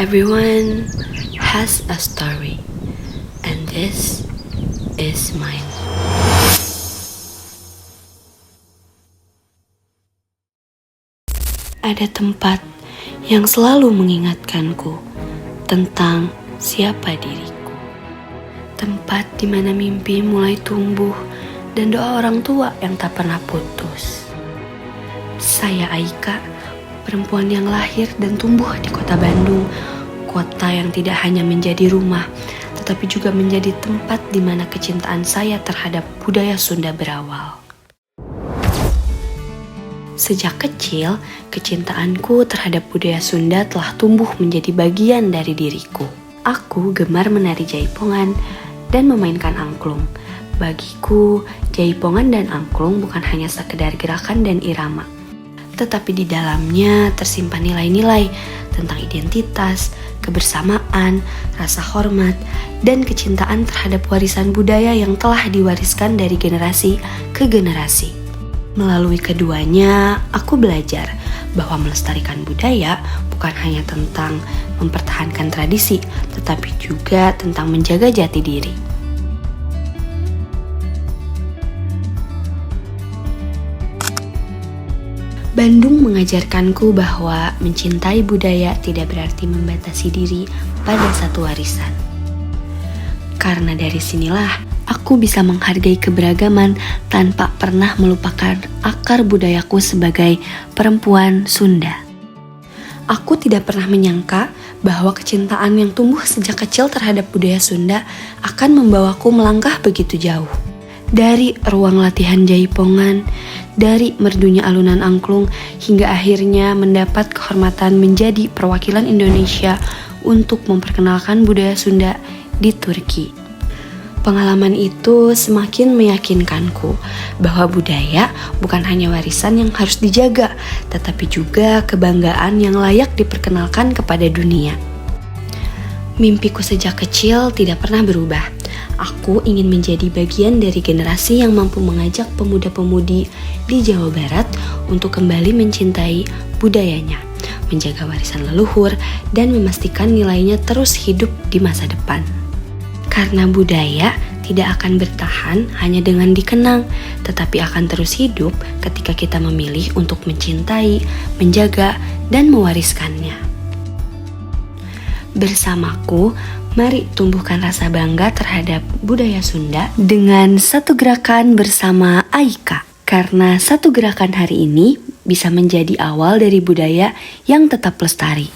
Everyone has a story, and this is mine. Ada tempat yang selalu mengingatkanku tentang siapa diriku. Tempat di mana mimpi mulai tumbuh dan doa orang tua yang tak pernah putus. Saya Aika, perempuan yang lahir dan tumbuh di kota Bandung, kota yang tidak hanya menjadi rumah, tetapi juga menjadi tempat di mana kecintaan saya terhadap budaya Sunda berawal. Sejak kecil, kecintaanku terhadap budaya Sunda telah tumbuh menjadi bagian dari diriku. Aku gemar menari jaipongan dan memainkan angklung. Bagiku, jaipongan dan angklung bukan hanya sekedar gerakan dan irama, tetapi di dalamnya tersimpan nilai-nilai tentang identitas, kebersamaan, rasa hormat, dan kecintaan terhadap warisan budaya yang telah diwariskan dari generasi ke generasi. Melalui keduanya, aku belajar bahwa melestarikan budaya bukan hanya tentang mempertahankan tradisi, tetapi juga tentang menjaga jati diri. Bandung mengajarkanku bahwa mencintai budaya tidak berarti membatasi diri pada satu warisan. Karena dari sinilah aku bisa menghargai keberagaman tanpa pernah melupakan akar budayaku sebagai perempuan Sunda. Aku tidak pernah menyangka bahwa kecintaan yang tumbuh sejak kecil terhadap budaya Sunda akan membawaku melangkah begitu jauh. Dari ruang latihan jaipongan, dari merdunya alunan angklung, hingga akhirnya mendapat kehormatan menjadi perwakilan Indonesia untuk memperkenalkan budaya Sunda di Turki. Pengalaman itu semakin meyakinkanku bahwa budaya bukan hanya warisan yang harus dijaga, tetapi juga kebanggaan yang layak diperkenalkan kepada dunia. Mimpiku sejak kecil tidak pernah berubah. Aku ingin menjadi bagian dari generasi yang mampu mengajak pemuda-pemudi di Jawa Barat untuk kembali mencintai budayanya, menjaga warisan leluhur, dan memastikan nilainya terus hidup di masa depan. Karena budaya tidak akan bertahan hanya dengan dikenang, tetapi akan terus hidup ketika kita memilih untuk mencintai, menjaga, dan mewariskannya. Bersamaku, mari tumbuhkan rasa bangga terhadap budaya Sunda dengan satu gerakan bersama Aika. Karena satu gerakan hari ini bisa menjadi awal dari budaya yang tetap lestari.